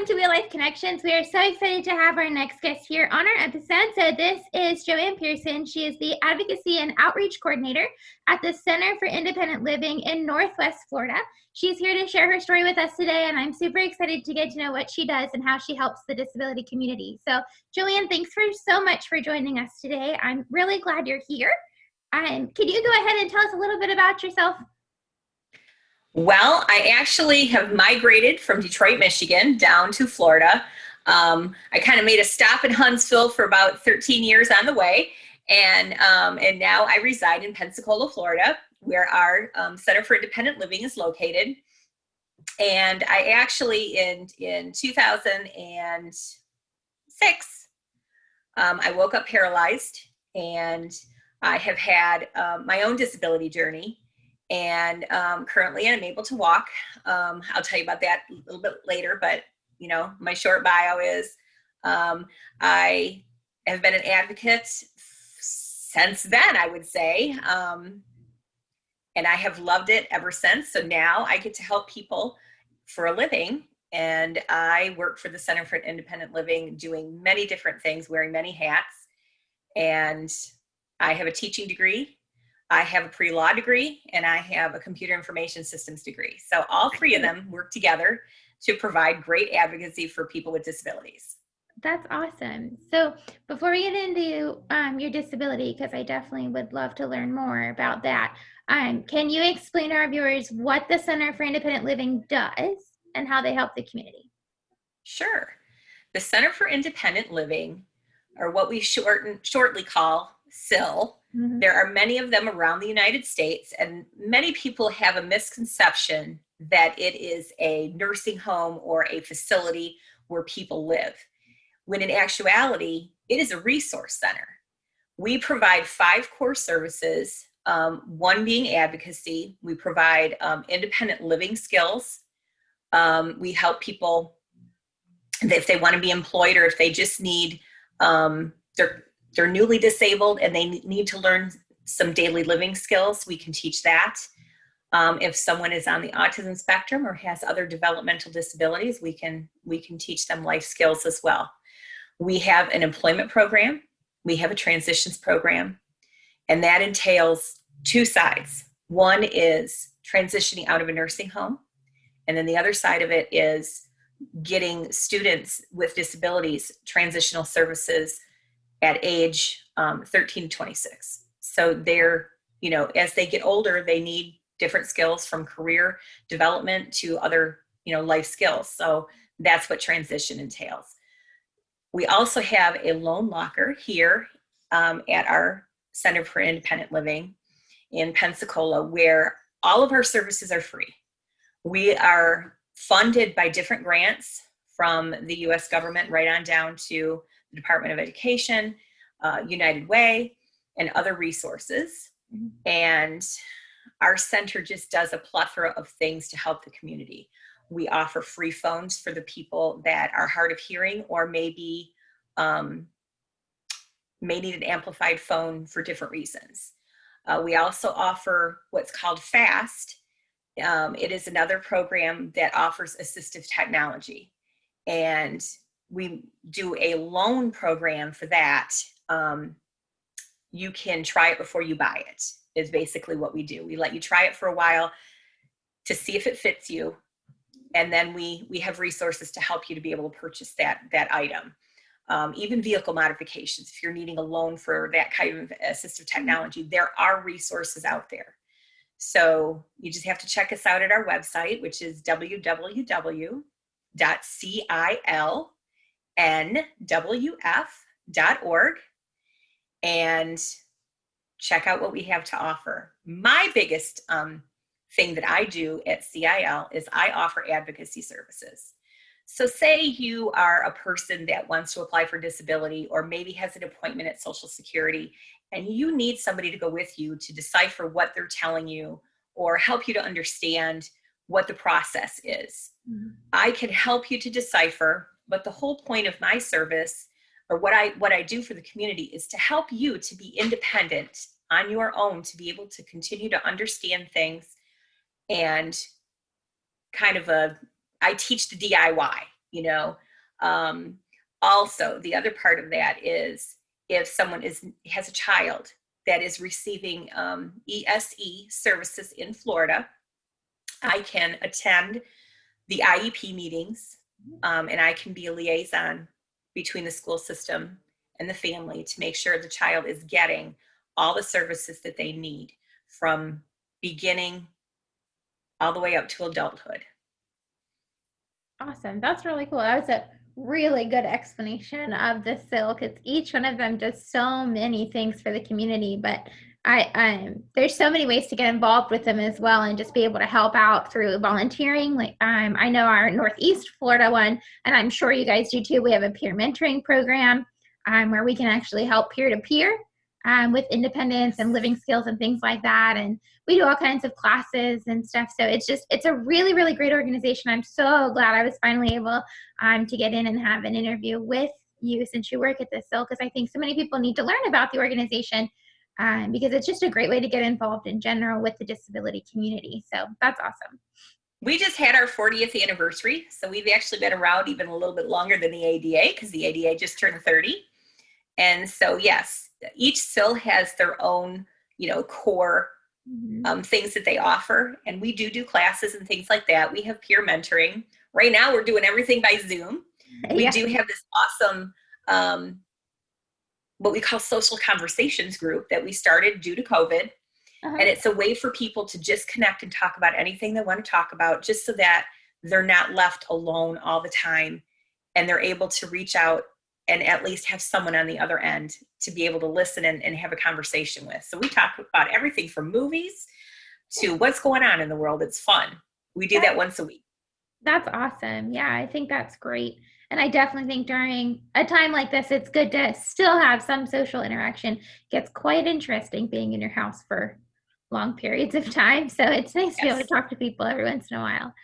welcome to Wheellifeconnections. We are so excited to have our next guest here on our episode. So this is Joanne Pearson. She is the Advocacy and Outreach Coordinator at the Center for Independent Living in Northwest Florida. She's here to share her story with us today, and I'm super excited to get to know what she does and how she helps the disability community. So Joanne, thanks so much for joining us today. I'm really glad you're here. Can you go ahead and tell us a little bit about yourself? Well, I actually have migrated from Detroit, Michigan down to Florida. I kind of made a stop in Huntsville for about 13 years on the way. And now I reside in Pensacola, Florida, where our Center for Independent Living is located. And I actually, in 2006, I woke up paralyzed, and I have had my own disability journey. And currently I'm able to walk. I'll tell you about that a little bit later, but my short bio is I have been an advocate since then, I would say. And I have loved it ever since. So now I get to help people for a living. And I work for the Center for Independent Living, doing many different things, wearing many hats. And I have a teaching degree. I have a pre-law degree, and I have a computer information systems degree. So all three of them work together to provide great advocacy for people with disabilities. That's awesome. So before we get into your disability, because I definitely would love to learn more about that, can you explain to our viewers what the Center for Independent Living does and how they help the community? Sure. The Center for Independent Living, or what we shortly call CIL, there are many of them around the United States, and many people have a misconception that it is a nursing home or a facility where people live, when in actuality, it is a resource center. We provide 5 core services, one being advocacy. We provide independent living skills. We help people if they want to be employed, or if they just need, they're newly disabled and they need to learn some daily living skills, we can teach that. If someone is on the autism spectrum or has other developmental disabilities, we can teach them life skills as well. We have an employment program. We have a transitions program, and that entails 2 sides. One is transitioning out of a nursing home, and then the other side of it is getting students with disabilities transitional services at age 13 to 26. So they're, as they get older, they need different skills, from career development to other, life skills. So that's what transition entails. We also have a loan locker here at our Center for Independent Living in Pensacola, where all of our services are free. We are funded by different grants from the U.S. government right on down to the Department of Education, United Way, and other resources. And our center just does a plethora of things to help the community. We offer free phones for the people that are hard of hearing, or maybe may need an amplified phone for different reasons. We also offer what's called FAST. It is another program that offers assistive technology. And we do a loan program for that. You can try it before you buy it, is basically what we do. We let you try it for a while to see if it fits you. And then we have resources to help you to be able to purchase that item. Even vehicle modifications, if you're needing a loan for that kind of assistive technology, there are resources out there. So you just have to check us out at our website, which is www.cilnwf.org, and check out what we have to offer. My biggest thing that I do at CIL is I offer advocacy services. So say you are a person that wants to apply for disability, or maybe has an appointment at Social Security, and you need somebody to go with you to decipher what they're telling you, or help you to understand what the process is. I can help you to decipher, but the whole point of my service, or what I do for the community, is to help you to be independent on your own, to be able to continue to understand things, and I teach the DIY. you know. Also, the other part of that is if someone has a child that is receiving ESE services in Florida, I can attend the IEP meetings, and I can be a liaison between the school system and the family to make sure the child is getting all the services that they need from beginning all the way up to adulthood. Awesome. That's really cool. That was a really good explanation of the SIL, because each one of them does so many things for the community. But there's so many ways to get involved with them as well, and just be able to help out through volunteering. Like I know our Northeast Florida one, and I'm sure you guys do too. We have a peer mentoring program where we can actually help peer to peer with independence and living skills and things like that. And we do all kinds of classes and stuff. So it's a really, really great organization. I'm so glad I was finally able to get in and have an interview with you since you work at the SIL, because I think so many people need to learn about the organization because it's just a great way to get involved in general with the disability community. So that's awesome. We just had our 40th anniversary. So we've actually been around even a little bit longer than the ADA, because the ADA just turned 30. And so, yes, each SIL has their own, core things that they offer. And we do classes and things like that. We have peer mentoring. Right now, we're doing everything by Zoom. We do have this awesome, what we call social conversations group that we started due to COVID. And it's a way for people to just connect and talk about anything they want to talk about, just so that they're not left alone all the time, and they're able to reach out and at least have someone on the other end to be able to listen and have a conversation with. So we talk about everything from movies to what's going on in the world. It's fun. We do that once a week. That's awesome. Yeah, I think that's great. And I definitely think during a time like this, it's good to still have some social interaction. It gets quite interesting being in your house for long periods of time. So it's nice to be able to talk to people every once in a while.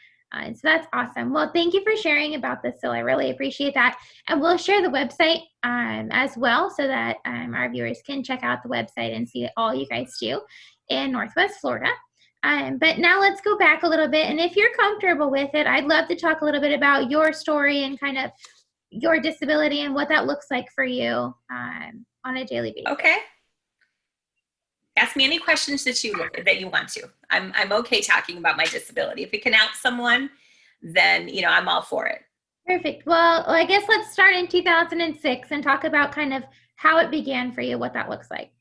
So that's awesome. Well, thank you for sharing about this, Sil. I really appreciate that. And we'll share the website as well, so that our viewers can check out the website and see all you guys do in Northwest Florida. But now let's go back a little bit. And if you're comfortable with it, I'd love to talk a little bit about your story and kind of your disability and what that looks like for you on a daily basis. Okay. Ask me any questions that you want to. I'm okay talking about my disability. If it can help someone, then I'm all for it. Perfect. Well, I guess let's start in 2006 and talk about kind of how it began for you, what that looks like.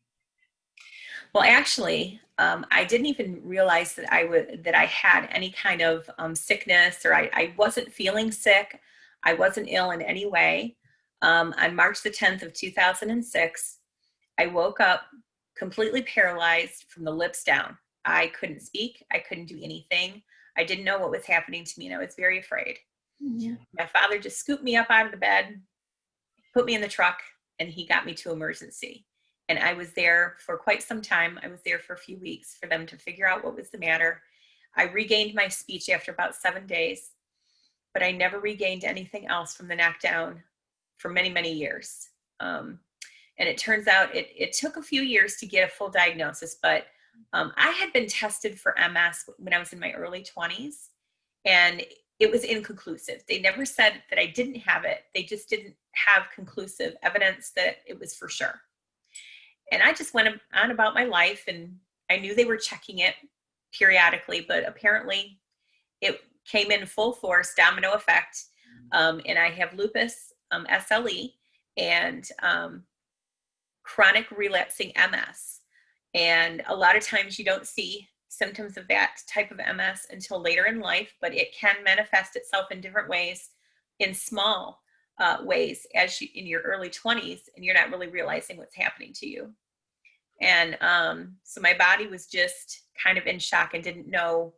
Well, actually, I didn't even realize that I had any kind of sickness, or I wasn't feeling sick. I wasn't ill in any way. On March the 10th of 2006, I woke up completely paralyzed from the lips down. I couldn't speak. I couldn't do anything. I didn't know what was happening to me, and I was very afraid. Yeah. My father just scooped me up out of the bed, put me in the truck, and he got me to emergency. And I was there for quite some time. I was there for a few weeks for them to figure out what was the matter. I regained my speech after about 7 days, but I never regained anything else from the neck down for many, many years. And it turns out it took a few years to get a full diagnosis, but I had been tested for MS when I was in my early 20s, and it was inconclusive. They never said that I didn't have it. They just didn't have conclusive evidence that it was for sure. And I just went on about my life, and I knew they were checking it periodically, but apparently it came in full force, domino effect. And I have lupus, SLE, and chronic relapsing MS. And a lot of times you don't see symptoms of that type of MS until later in life, but it can manifest itself in different ways, in small ways, as you in your early 20s, and you're not really realizing what's happening to you. And so my body was just kind of in shock and didn't know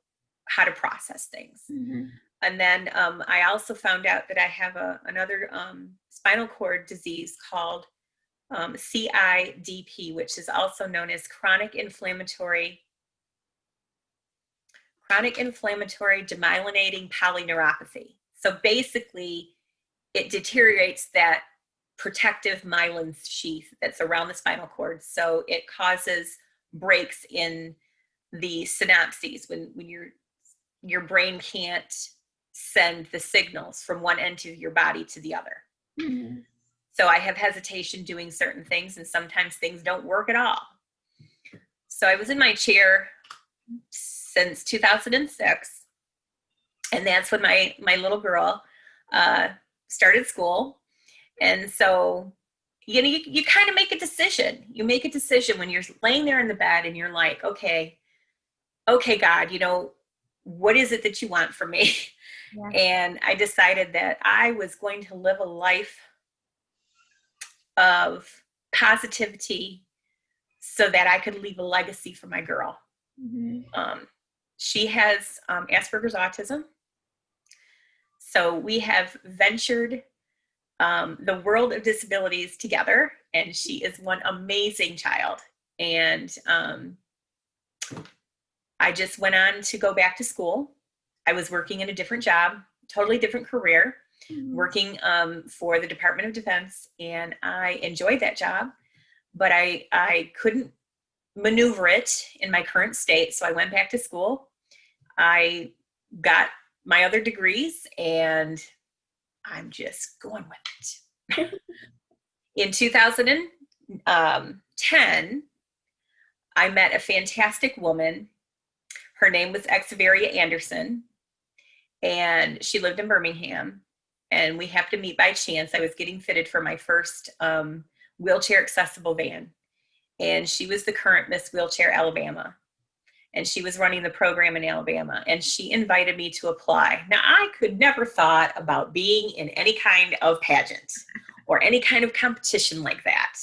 how to process things. Mm-hmm. And then I also found out that I have another spinal cord disease called CIDP, which is also known as chronic inflammatory demyelinating polyneuropathy. So basically, it deteriorates that protective myelin sheath that's around the spinal cord. So it causes breaks in the synapses when your brain can't send the signals from one end of your body to the other. Mm-hmm. So I have hesitation doing certain things, and sometimes things don't work at all. So I was in my chair since 2006, and that's when my little girl started school. And so, you kind of make a decision. You make a decision when you're laying there in the bed and you're like, okay, God, what is it that you want from me? Yeah. And I decided that I was going to live a life of positivity so that I could leave a legacy for my girl. Mm-hmm. She has Asperger's autism. So we have ventured the world of disabilities together, and she is one amazing child. And I just went on to go back to school. I was working in a different job, totally different career, working for the Department of Defense, and I enjoyed that job, but I couldn't maneuver it in my current state, so I went back to school. I got my other degrees, and I'm just going with it. In 2010, I met a fantastic woman. Her name was Exaveria Anderson, and she lived in Birmingham, and we happened to meet by chance. I was getting fitted for my first wheelchair accessible van, and she was the current Miss Wheelchair Alabama, and she was running the program in Alabama, and she invited me to apply. Now, I could never thought about being in any kind of pageant or any kind of competition like that.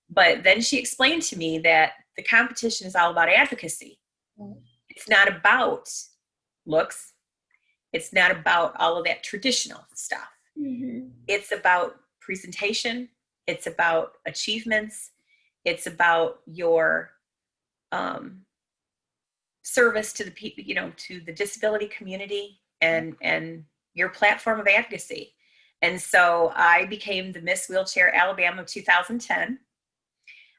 But then she explained to me that the competition is all about advocacy. It's not about looks. It's not about all of that traditional stuff. Mm-hmm. It's about presentation. It's about achievements. It's about your service to the people, to the disability community, and your platform of advocacy. And so I became the Miss Wheelchair Alabama of 2010.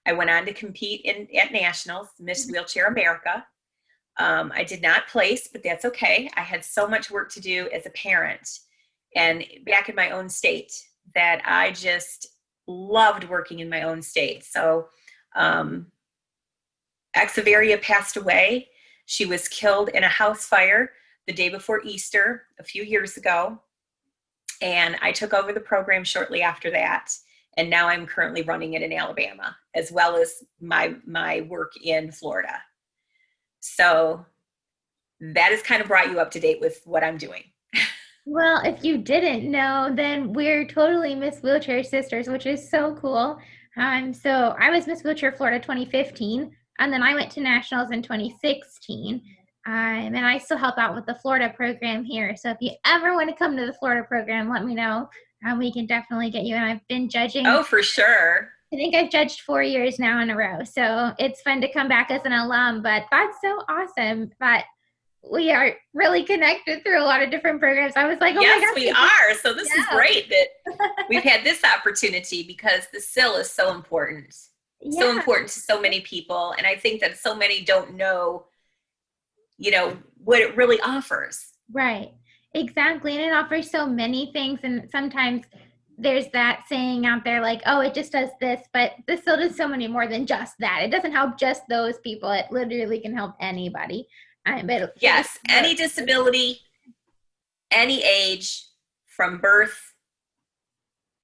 I went on to compete at nationals, Miss Wheelchair America. I did not place, but that's okay. I had so much work to do as a parent and back in my own state that I just loved working in my own state. So Exaveria passed away. She was killed in a house fire the day before Easter a few years ago. And I took over the program shortly after that. And now I'm currently running it in Alabama, as well as my work in Florida. So that has kind of brought you up to date with what I'm doing. Well, if you didn't know, then we're totally Miss Wheelchair Sisters, which is so cool. So I was Miss Wheelchair Florida 2015, and then I went to nationals in 2016. And I still help out with the Florida program here. So if you ever want to come to the Florida program, let me know. We can definitely get you. And I've been judging. Oh, for sure. I think I've judged 4 years now in a row. So it's fun to come back as an alum, but that's so awesome. But we are really connected through a lot of different programs. I was like, oh yes, my gosh. We are. So this is great that we've had this opportunity, because the SIL is so important. Yeah. So important to so many people. And I think that so many don't know, what it really offers. Right. Exactly. And it offers so many things. And sometimes there's that saying out there like, oh, it just does this, but this still does so many more than just that. It doesn't help just those people. It literally can help anybody. But yes, any disability, any age, from birth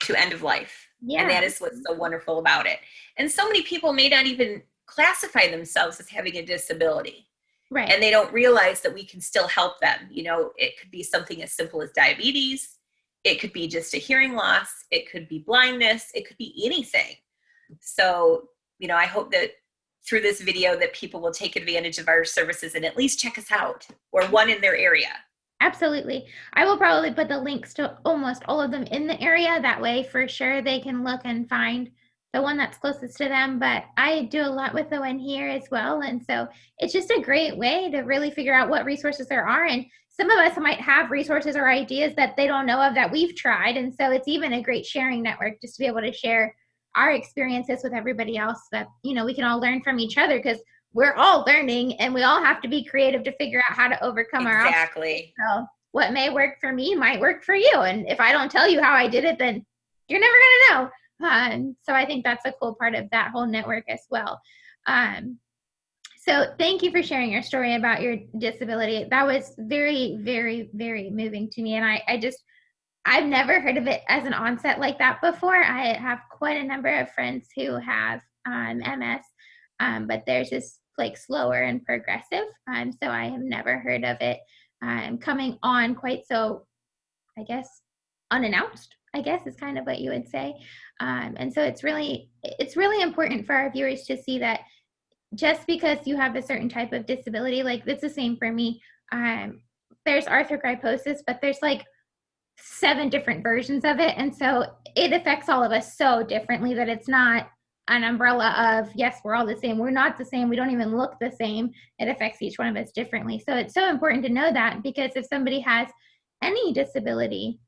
to end of life. Yeah. And that is what's so wonderful about it. And so many people may not even classify themselves as having a disability. Right. And they don't realize that we can still help them. It could be something as simple as diabetes. It could be just a hearing loss. It could be blindness. It could be anything. So, I hope that through this video that people will take advantage of our services and at least check us out, or one in their area. Absolutely. I will probably put the links to almost all of them in the area. That way, for sure, they can look and find the one that's closest to them. But I do a lot with the one here as well. And so it's just a great way to really figure out what resources there are. And some of us might have resources or ideas that they don't know of that we've tried. And so it's even a great sharing network just to be able to share our experiences with everybody else, that, we can all learn from each other, because we're all learning and we all have to be creative to figure out how to overcome our obstacles. Exactly. So what may work for me might work for you. And if I don't tell you how I did it, then you're never going to know. So I think that's a cool part of that whole network as well. So thank you for sharing your story about your disability. That was very, very, very moving to me. And I've never heard of it as an onset like that before. I have quite a number of friends who have MS, but theirs is like slower and progressive. So I have never heard of it coming on quite so, I guess, unannounced, I guess is kind of what you would say. And so it's really important for our viewers to see that just because you have a certain type of disability, like it's the same for me. There's arthrogryposis, but there's like 7 different versions of it. And so it affects all of us so differently that it's not an umbrella of, yes, we're all the same. We're not the same. We don't even look the same. It affects each one of us differently. So it's so important to know that, because if somebody has any disability,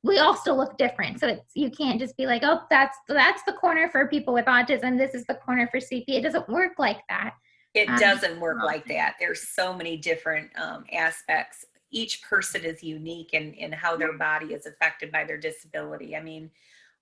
we all still look different. So you can't just be like, oh, that's the corner for people with autism. This is the corner for CP. It doesn't work like that. It doesn't work like that. There's so many different aspects. Each person is unique in how their body is affected by their disability. I mean,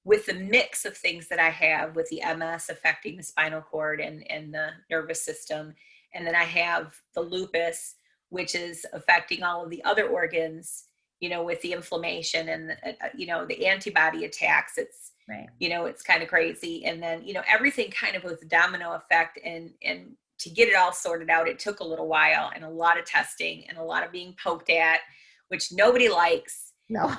with the mix of things that I have, with the MS affecting the spinal cord and the nervous system, and then I have the lupus, which is affecting all of the other organs, with the inflammation and, the antibody attacks. It's, right. It's kind of crazy. And then, everything kind of was a domino effect, and to get it all sorted out, it took a little while and a lot of testing and a lot of being poked at, which nobody likes. No.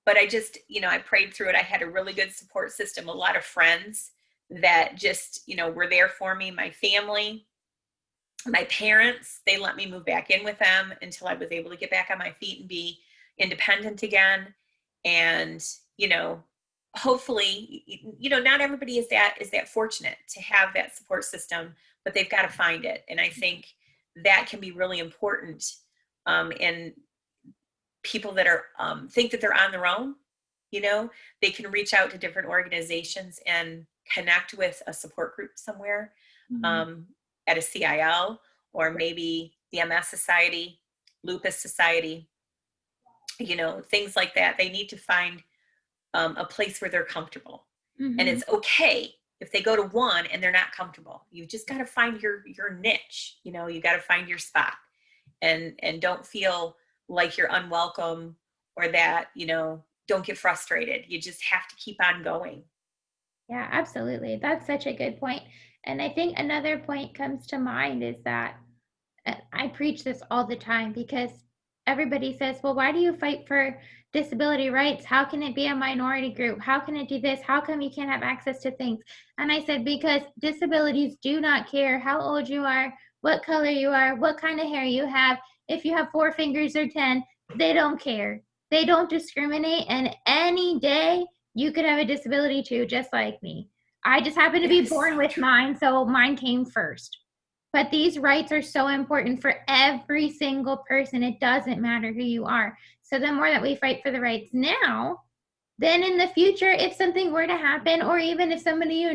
But I just, I prayed through it. I had a really good support system, a lot of friends that just, were there for me, my family, my parents. They let me move back in with them until I was able to get back on my feet and be independent again. And, hopefully, not everybody is that fortunate to have that support system, but they've got to find it. And I think that can be really important in people that are think that they're on their own. They can reach out to different organizations and connect with a support group somewhere, at a CIL, or maybe the MS Society, Lupus Society, things like that. They need to find a place where they're comfortable. And it's okay if they go to one and they're not comfortable. You just got to find your niche. You got to find your spot, and don't feel like you're unwelcome, or that, don't get frustrated. You just have to keep on going. Yeah, absolutely. That's such a good point. And I think another point comes to mind is that I preach this all the time, because everybody says, well, why do you fight for disability rights? How can it be a minority group? How can it do this? How come you can't have access to things? And I said, because disabilities do not care how old you are, what color you are, what kind of hair you have. If you have 4 fingers or 10, they don't care. They don't discriminate. And any day you could have a disability too, just like me. I just happen to be born with mine, so mine came first. But these rights are so important for every single person. It doesn't matter who you are. So the more that we fight for the rights now, then in the future, if something were to happen, or even if somebody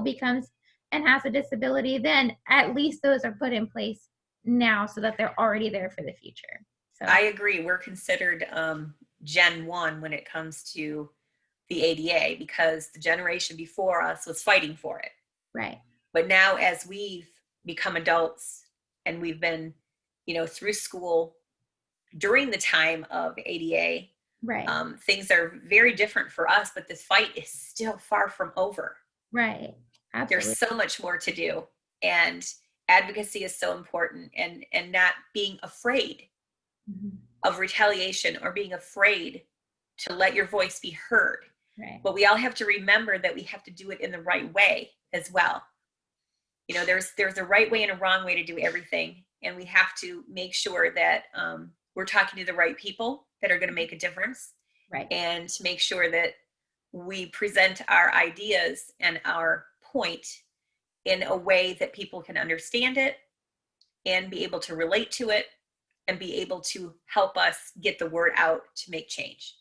becomes and has a disability, then at least those are put in place now so that they're already there for the future. So I agree. We're considered Gen 1 when it comes to the ADA, because the generation before us was fighting for it. Right. But now, as we've become adults and we've been, through school during the time of ADA, right. Things are very different for us, but this fight is still far from over. Right. Absolutely. There's so much more to do, and advocacy is so important, and not being afraid of retaliation, or being afraid to let your voice be heard. Right. But we all have to remember that we have to do it in the right way as well. There's a right way and a wrong way to do everything. And we have to make sure that we're talking to the right people that are going to make a difference. Right. And to make sure that we present our ideas and our point in a way that people can understand it and be able to relate to it and be able to help us get the word out to make change.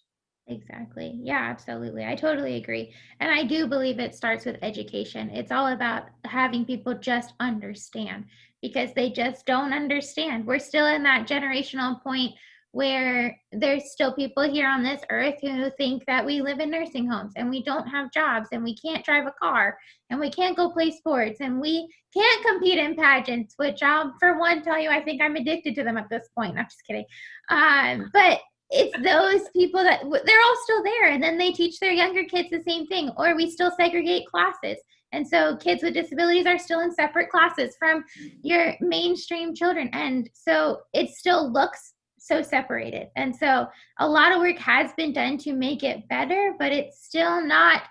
Exactly. Yeah, absolutely. I totally agree. And I do believe it starts with education. It's all about having people just understand, because they just don't understand. We're still in that generational point where there's still people here on this earth who think that we live in nursing homes and we don't have jobs and we can't drive a car and we can't go play sports and we can't compete in pageants, which I'll, for one, tell you, I think I'm addicted to them at this point. I'm just kidding. But it's those people that they're all still there, and then they teach their younger kids the same thing, or we still segregate classes. And so kids with disabilities are still in separate classes from your mainstream children. And so it still looks so separated. And so a lot of work has been done to make it better, but it's still not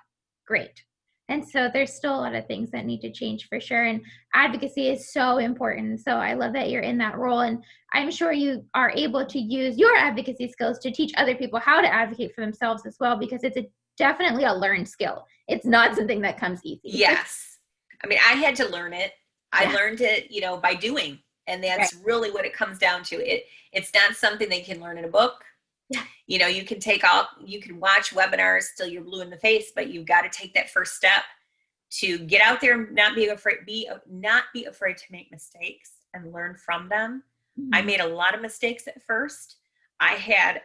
great. And so there's still a lot of things that need to change for sure. And advocacy is so important. So I love that you're in that role. And I'm sure you are able to use your advocacy skills to teach other people how to advocate for themselves as well, because it's definitely a learned skill. It's not something that comes easy. Yes. I mean, I had to learn it. I learned it, by doing. And that's really what it comes down to. It's not something they can learn in a book. Yeah. You can watch webinars till you're blue in the face, but you've got to take that first step to get out there and not be afraid to make mistakes and learn from them. Mm-hmm. I made a lot of mistakes at first. I had,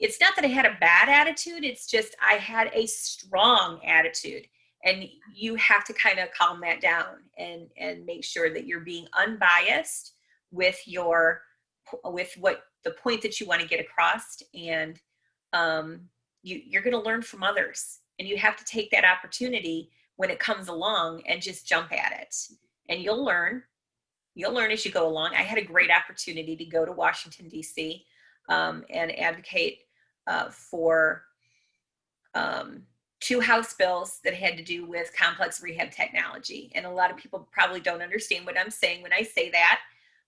it's not that I had a bad attitude. It's just, I had a strong attitude, and you have to kind of calm that down and make sure that you're being unbiased with what the point that you want to get across. And you're going to learn from others, and you have to take that opportunity when it comes along and just jump at it. And you'll learn as you go along. I had a great opportunity to go to Washington, D.C. And advocate for 2 House bills that had to do with complex rehab technology. And a lot of people probably don't understand what I'm saying when I say that,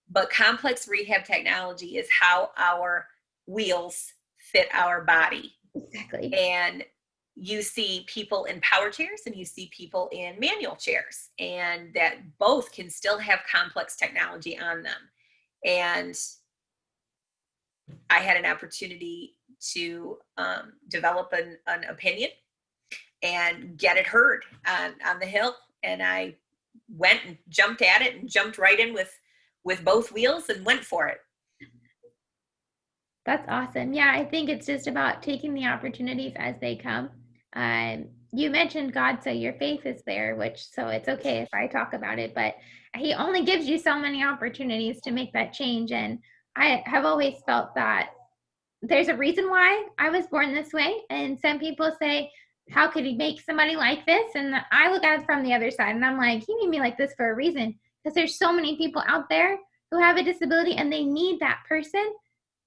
but complex rehab technology is how our wheels fit our body. Exactly. And you see people in power chairs and you see people in manual chairs, and that both can still have complex technology on them. And I had an opportunity to develop an opinion and get it heard on the Hill. And I went and jumped at it and jumped right in with both wheels and went for it. That's awesome. Yeah, I think it's just about taking the opportunities as they come. You mentioned God, so your faith is there, so it's okay if I talk about it, but He only gives you so many opportunities to make that change. And I have always felt that there's a reason why I was born this way. And some people say, how could He make somebody like this? And I look at it from the other side, and I'm like, He made me like this for a reason, because there's so many people out there who have a disability, and they need that person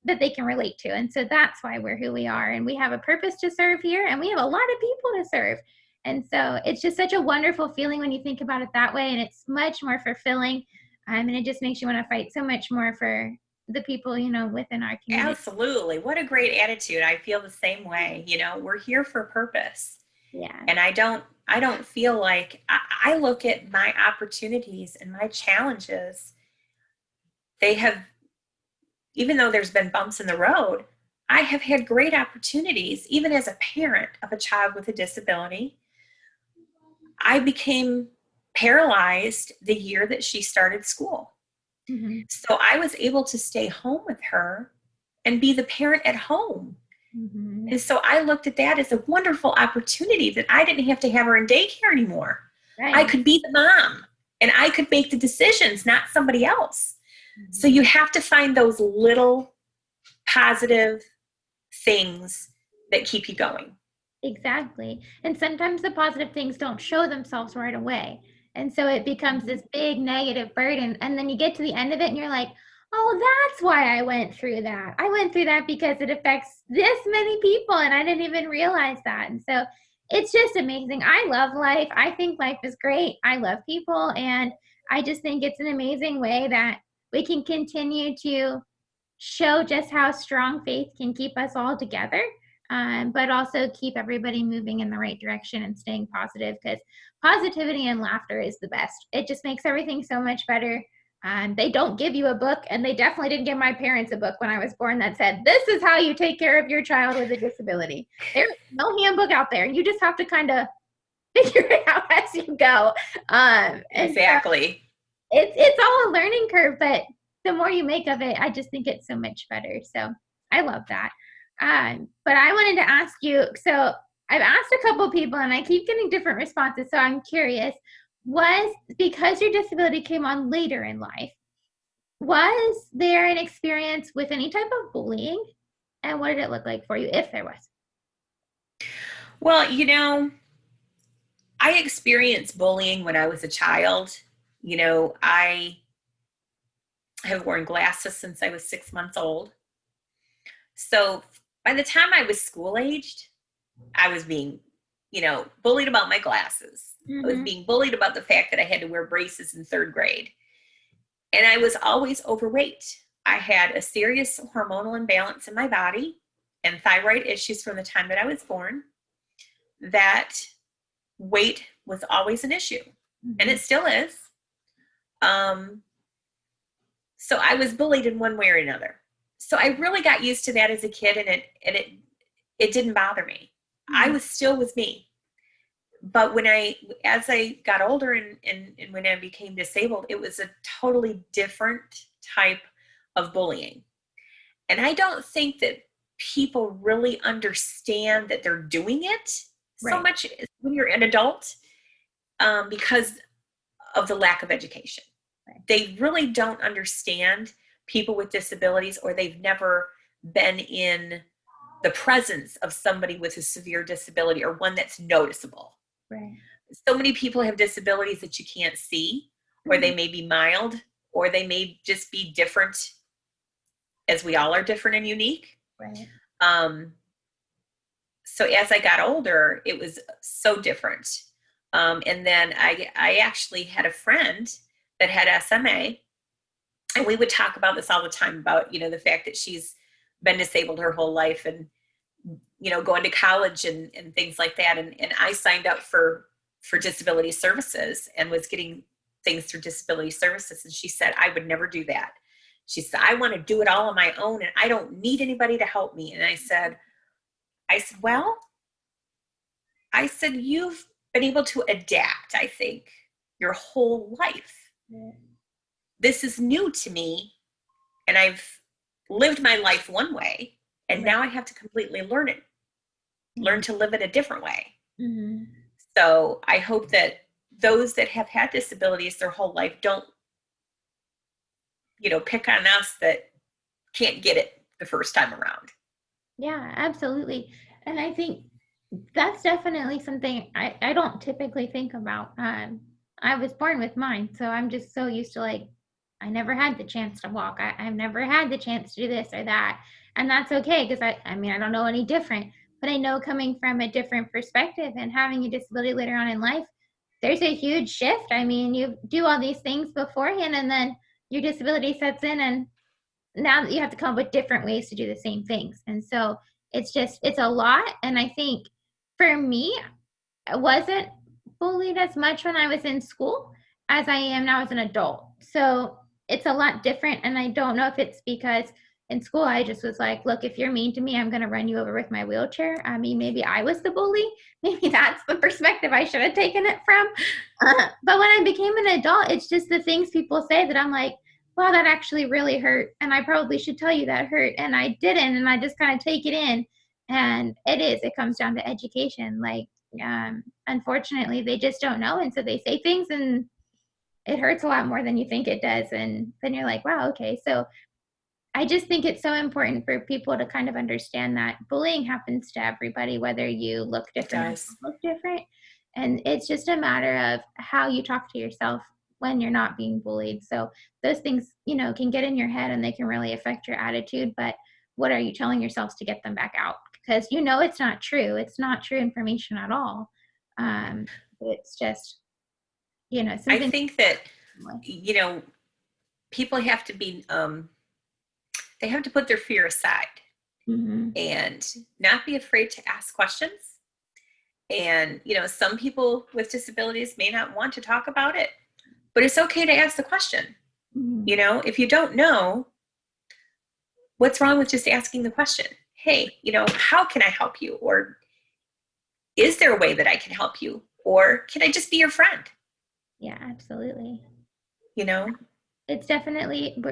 that they can relate to. And so that's why we're who we are. And we have a purpose to serve here, and we have a lot of people to serve. And so it's just such a wonderful feeling when you think about it that way. And it's much more fulfilling. And it just makes you want to fight so much more for the people, within our community. Absolutely. What a great attitude. I feel the same way. We're here for a purpose. Yeah. And I don't feel like I look at my opportunities and my challenges. Even though there's been bumps in the road, I have had great opportunities. Even as a parent of a child with a disability, I became paralyzed the year that she started school. Mm-hmm. So I was able to stay home with her and be the parent at home. Mm-hmm. And so I looked at that as a wonderful opportunity that I didn't have to have her in daycare anymore. Right. I could be the mom, and I could make the decisions, not somebody else. Mm-hmm. So you have to find those little positive things that keep you going. Exactly. And sometimes the positive things don't show themselves right away. And so it becomes this big negative burden. And then you get to the end of it and you're like, oh, that's why I went through that. I went through that because it affects this many people, and I didn't even realize that. And so it's just amazing. I love life. I think life is great. I love people. And I just think it's an amazing way that we can continue to show just how strong faith can keep us all together. But also keep everybody moving in the right direction and staying positive, because positivity and laughter is the best. It just makes everything so much better. They don't give you a book, and they definitely didn't give my parents a book when I was born that said, this is how you take care of your child with a disability. There's no handbook out there. You just have to kind of figure it out as you go. Exactly. So it's all a learning curve, but the more you make of it, I just think it's so much better. So I love that. But I wanted to ask you, so I've asked a couple people and I keep getting different responses. So I'm curious, was because your disability came on later in life, was there an experience with any type of bullying? And what did it look like for you, if there was? Well, I experienced bullying when I was a child. I have worn glasses since I was 6 months old. So by the time I was school aged, I was being, bullied about my glasses. I was being bullied about the fact that I had to wear braces in 3rd grade. And I was always overweight. I had a serious hormonal imbalance in my body and thyroid issues from the time that I was born. That weight was always an issue, and it still is. So I was bullied in one way or another. So I really got used to that as a kid, and it didn't bother me. I was still with me. But as I got older and when I became disabled, it was a totally different type of bullying. And I don't think that people really understand that they're doing it so much when you're an adult, because of the lack of education. They really don't understand people with disabilities, or they've never been in the presence of somebody with a severe disability or one that's noticeable. Right. So many people have disabilities that you can't see, or they may be mild, or they may just be different, as we all are different and unique. Right. So as I got older, it was so different. And then I actually had a friend that had SMA, and we would talk about this all the time about, the fact that she's been disabled her whole life, and, going to college and things like that. And I signed up for disability services and was getting things through disability services. And she said, I would never do that. She said, I want to do it all on my own, and I don't need anybody to help me. And I said, well, you've been able to adapt, I think, your whole life. Yeah. This is new to me, and I've lived my life one way, and now I have to completely learn to live it a different way. Mm-hmm. So I hope that those that have had disabilities their whole life don't, pick on us that can't get it the first time around. Yeah, absolutely. And I think that's definitely something I don't typically think about. I was born with mine, so I'm just so used to, like, I never had the chance to walk. I've never had the chance to do this or that. And that's okay, because I mean, I don't know any different, but I know coming from a different perspective and having a disability later on in life, there's a huge shift. I mean, you do all these things beforehand, and then your disability sets in, and now you have to come up with different ways to do the same things. And so it's a lot. And I think for me, I wasn't bullied as much when I was in school as I am now as an adult. So it's a lot different. And I don't know if it's because in school I just was like, look, if you're mean to me, I'm going to run you over with my wheelchair. I mean, maybe I was the bully. Maybe that's the perspective I should have taken it from. But when I became an adult, it's just the things people say that I'm like, wow, that actually really hurt. And I probably should tell you that hurt. And I didn't. And I just kind of take it in. And it comes down to education. Like, unfortunately, they just don't know. And so they say things, and it hurts a lot more than you think it does. And then you're like, wow, okay. So I just think it's so important for people to kind of understand that bullying happens to everybody, whether you look different or look different. And it's just a matter of how you talk to yourself when you're not being bullied. So those things, can get in your head, and they can really affect your attitude. But what are you telling yourselves to get them back out? Because it's not true. It's not true information at all. It's just, I think that, people have to be, they have to put their fear aside, and not be afraid to ask questions. And, some people with disabilities may not want to talk about it, but it's okay to ask the question. If you don't know, what's wrong with just asking the question? Hey, how can I help you? Or is there a way that I can help you? Or can I just be your friend? Yeah, absolutely. It's definitely,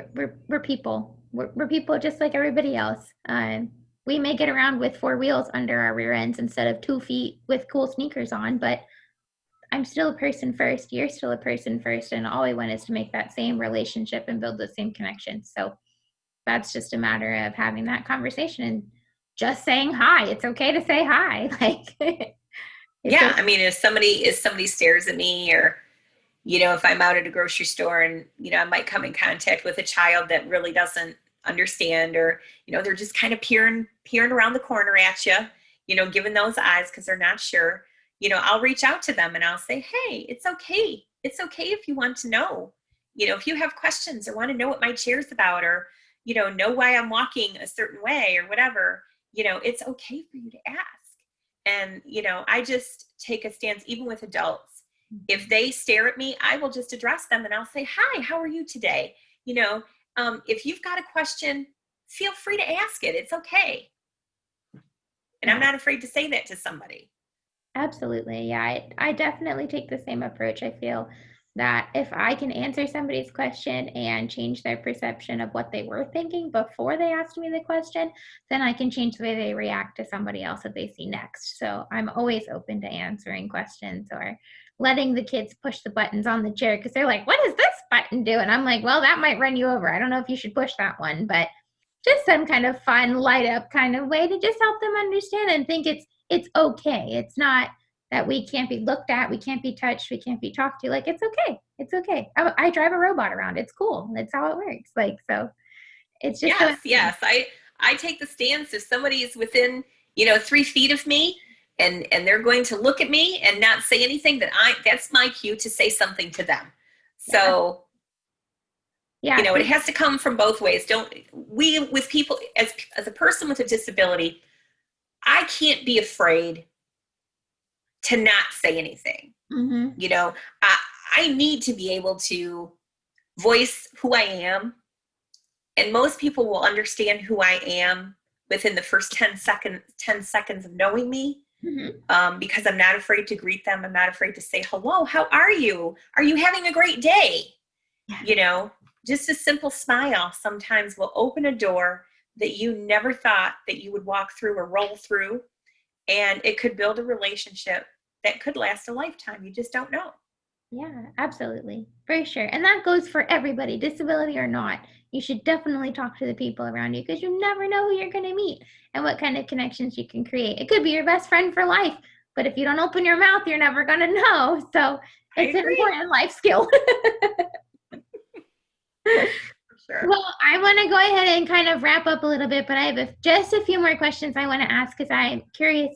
we're people. We're people just like everybody else. We may get around with 4 wheels under our rear ends instead of 2 feet with cool sneakers on, but I'm still a person first. You're still a person first. And all we want is to make that same relationship and build the same connection. So that's just a matter of having that conversation and just saying hi. It's okay to say hi. Like, yeah, I mean, if somebody stares at me, or if I'm out at a grocery store and I might come in contact with a child that really doesn't understand, or they're just kind of peering around the corner at you, giving those eyes because they're not sure, I'll reach out to them and I'll say, hey, it's okay if you want to know, if you have questions or want to know what my chair's about, or know why I'm walking a certain way or whatever, it's okay for you to ask. And I just take a stance, even with adults. If they stare at me, I will just address them and I'll say, hi, how are you today? If you've got a question, feel free to ask it. It's okay. And I'm not afraid to say that to somebody. Absolutely. Yeah, I definitely take the same approach. I feel that if I can answer somebody's question and change their perception of what they were thinking before they asked me the question, then I can change the way they react to somebody else that they see next. So I'm always open to answering questions or letting the kids push the buttons on the chair because they're like, what does this button do? And I'm like, well, that might run you over. I don't know if you should push that one, but just some kind of fun, light up kind of way to just help them understand and think it's okay. It's not that we can't be looked at, we can't be touched, we can't be talked to. Like, it's okay. It's okay. I drive a robot around. It's cool. That's how it works. Like, so it's just yes. I take the stance if somebody is within 3 feet of me and they're going to look at me and not say anything, that's my cue to say something to them. So it has to come from both ways. With people, as a person with a disability, I can't be afraid to not say anything. Mm-hmm. I need to be able to voice who I am, and most people will understand who I am within the first 10 seconds of knowing me. Mm-hmm. Because I'm not afraid to greet them. I'm not afraid to say, hello, how are you? Are you having a great day? Just a simple smile sometimes will open a door that you never thought that you would walk through or roll through. And it could build a relationship that could last a lifetime. You just don't know. Yeah, absolutely. For sure. And that goes for everybody, disability or not. You should definitely talk to the people around you because you never know who you're going to meet and what kind of connections you can create. It could be your best friend for life, but if you don't open your mouth, you're never going to know. So it's an important life skill. Sure. Well, I want to go ahead and kind of wrap up a little bit, but I have just a few more questions I want to ask because I'm curious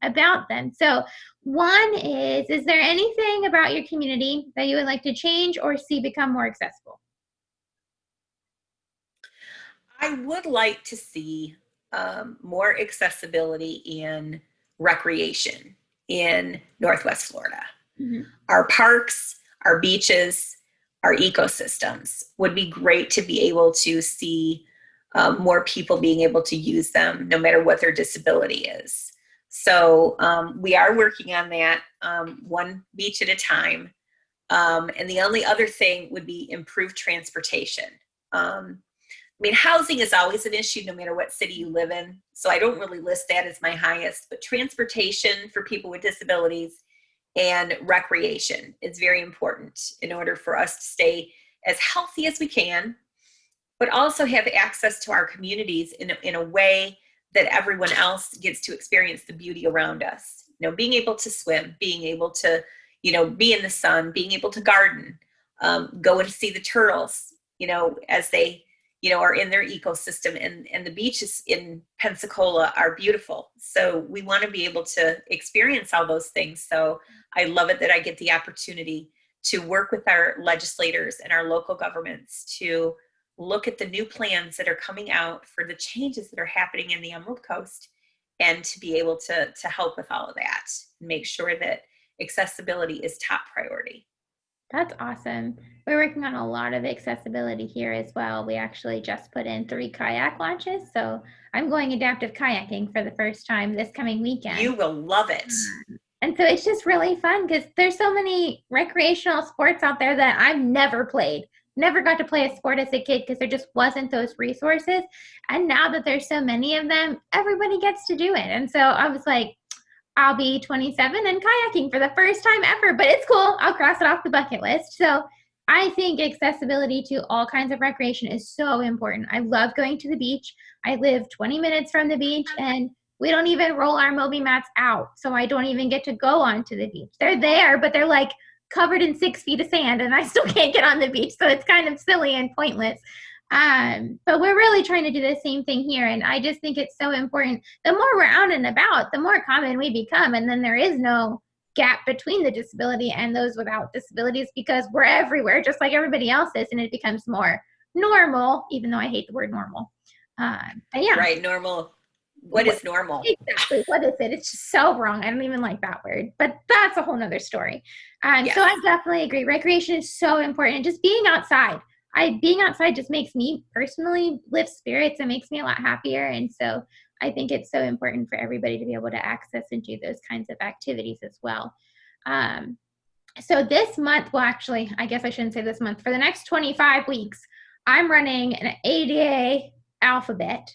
about them. So one is there anything about your community that you would like to change or see become more accessible? I would like to see more accessibility in recreation in Northwest Florida. Mm-hmm. Our parks, our beaches, our ecosystems would be great to be able to see more people being able to use them no matter what their disability is. So we are working on that one beach at a time. And the only other thing would be improved transportation. Housing is always an issue no matter what city you live in. So I don't really list that as my highest, but transportation for people with disabilities and recreation is very important in order for us to stay as healthy as we can, but also have access to our communities in a way that everyone else gets to experience the beauty around us. Being able to swim, being able to, be in the sun, being able to garden, go and see the turtles, as they, are in their ecosystem, and the beaches in Pensacola are beautiful. So we want to be able to experience all those things. So I love it that I get the opportunity to work with our legislators and our local governments to look at the new plans that are coming out for the changes that are happening in the Emerald Coast, and to be able to help with all of that and make sure that accessibility is top priority. That's awesome. We're working on a lot of accessibility here as well. We actually just put in 3 kayak launches. So I'm going adaptive kayaking for the first time this coming weekend. You will love it. And so it's just really fun because there's so many recreational sports out there that I've never played. never got to play a sport as a kid because there just wasn't those resources. And now that there's so many of them, everybody gets to do it. And so I was like, I'll be 27 and kayaking for the first time ever, but it's cool. I'll cross it off the bucket list. So I think accessibility to all kinds of recreation is so important. I love going to the beach. I live 20 minutes from the beach, and we don't even roll our Moby mats out. So I don't even get to go onto the beach. They're there, but they're like covered in 6 feet of sand, and I still can't get on the beach. So it's kind of silly and pointless. But we're really trying to do the same thing here. And I just think it's so important. The more we're out and about, the more common we become. And then there is no gap between the disability and those without disabilities, because we're everywhere just like everybody else is, and it becomes more normal, even though I hate the word normal. But yeah. Right, normal. What is normal? Exactly. What is it? It's just so wrong. I don't even like that word, but that's a whole nother story. Yes. So I definitely agree. Recreation is so important. Just being outside. Being outside just makes me personally lift spirits and makes me a lot happier. And so I think it's so important for everybody to be able to access and do those kinds of activities as well. So this month, well, actually, I guess I shouldn't say this month. For the next 25 weeks, I'm running an ADA alphabet.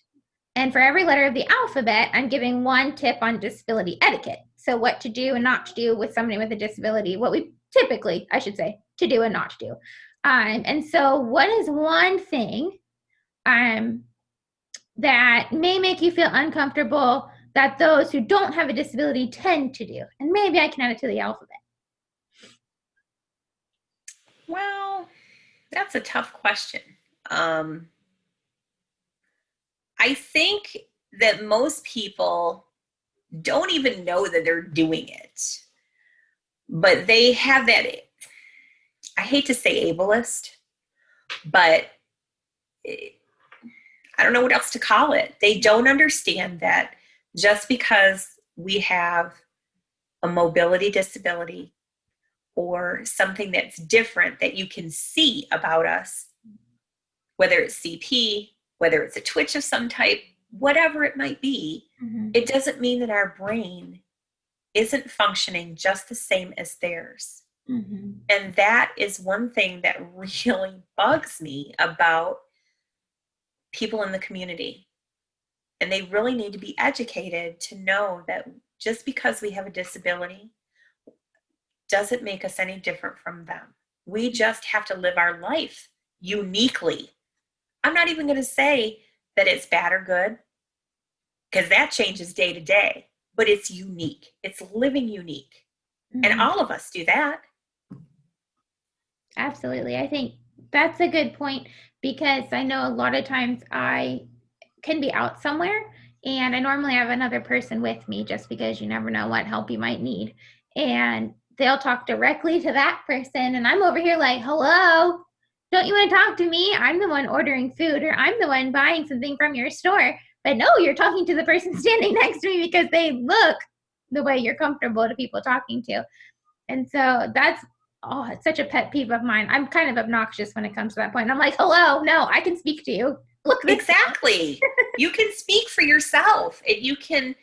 And for every letter of the alphabet, I'm giving one tip on disability etiquette. So what to do and not to do with somebody with a disability, what we typically, I should say, to do and not to do. And so what is one thing that may make you feel uncomfortable that those who don't have a disability tend to do? And maybe I can add it to the alphabet. Well, that's a tough question. I think that most people don't even know that they're doing it, but they have that, I hate to say ableist, but I don't know what else to call it. They don't understand that just because we have a mobility disability or something that's different that you can see about us, whether it's CP, whether it's a twitch of some type, whatever it might be, it doesn't mean that our brain isn't functioning just the same as theirs. And that is one thing that really bugs me about people in the community. And they really need to be educated to know that just because we have a disability doesn't make us any different from them. We just have to live our life uniquely. I'm not even going to say that it's bad or good, because that changes day to day, but it's unique. It's living unique. And all of us do that. Absolutely. I think that's a good point, because I know a lot of times I can be out somewhere and I normally have another person with me, just because you never know what help you might need. And they'll talk directly to that person. And I'm over here like, hello, don't you want to talk to me? I'm the one ordering food, or I'm the one buying something from your store. But no, you're talking to the person standing next to me because they look the way you're comfortable to people talking to. And so that's, it's such a pet peeve of mine. I'm kind of obnoxious when it comes to that point. I'm like, hello, no, I can speak to you. Look, exactly. You can speak for yourself, and you can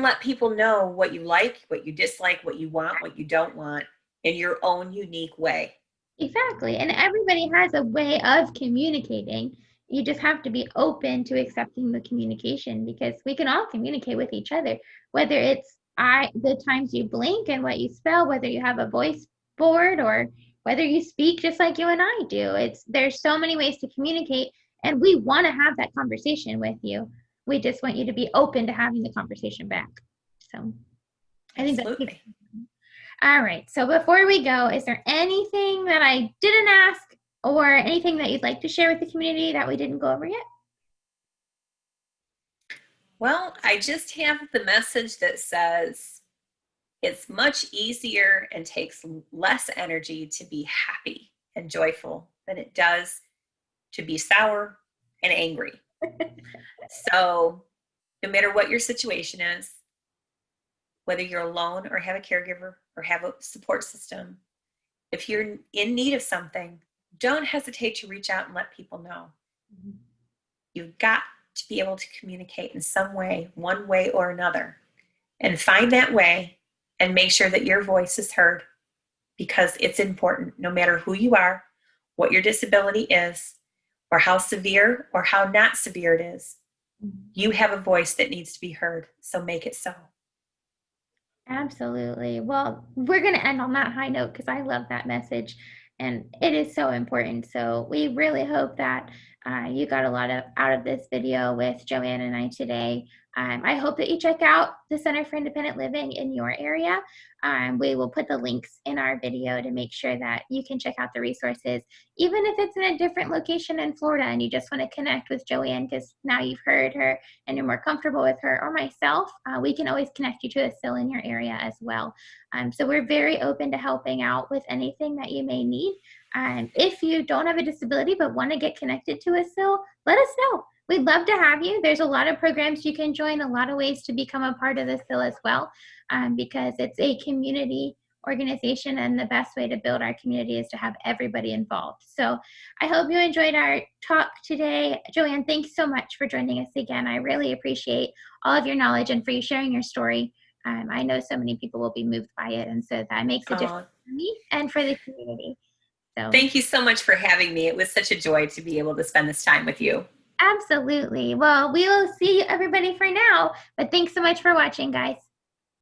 let people know what you like, what you dislike, what you want, what you don't want, in your own unique way. Exactly. And everybody has a way of communicating. You just have to be open to accepting the communication, because we can all communicate with each other, whether it's the times you blink and what you spell, whether you have a voice board, or whether you speak just like you and I do. There's so many ways to communicate, and we want to have that conversation with you. We just want you to be open to having the conversation back. So I think that's all right. So before we go, is there anything that I didn't ask, or anything that you'd like to share with the community that we didn't go over yet? Well, I just have the message that says it's much easier and takes less energy to be happy and joyful than it does to be sour and angry. So no matter what your situation is, whether you're alone or have a caregiver or have a support system, if you're in need of something, don't hesitate to reach out and let people know. You've got to be able to communicate in some way, one way or another, and find that way and make sure that your voice is heard, because it's important no matter who you are, what your disability is, or how severe or how not severe it is. You have a voice that needs to be heard, so make it so. Absolutely. Well, we're going to end on that high note because I love that message and it is so important. So we really hope that you got a lot out of this video with Joanne and I today. I hope that you check out the Center for Independent Living in your area. We will put the links in our video to make sure that you can check out the resources, even if it's in a different location in Florida and you just want to connect with Joanne because now you've heard her and you're more comfortable with her, or myself, we can always connect you to a SIL in your area as well. So we're very open to helping out with anything that you may need. If you don't have a disability but want to get connected to a SIL, let us know. We'd love to have you. There's a lot of programs you can join, a lot of ways to become a part of the SIL as well, because it's a community organization, and the best way to build our community is to have everybody involved. So I hope you enjoyed our talk today. Joanne, thanks so much for joining us again. I really appreciate all of your knowledge and for you sharing your story. I know so many people will be moved by it, and so that makes a difference for me and for the community. So thank you so much for having me. It was such a joy to be able to spend this time with you. absolutely. Well, we will see everybody for now, but thanks so much for watching, guys.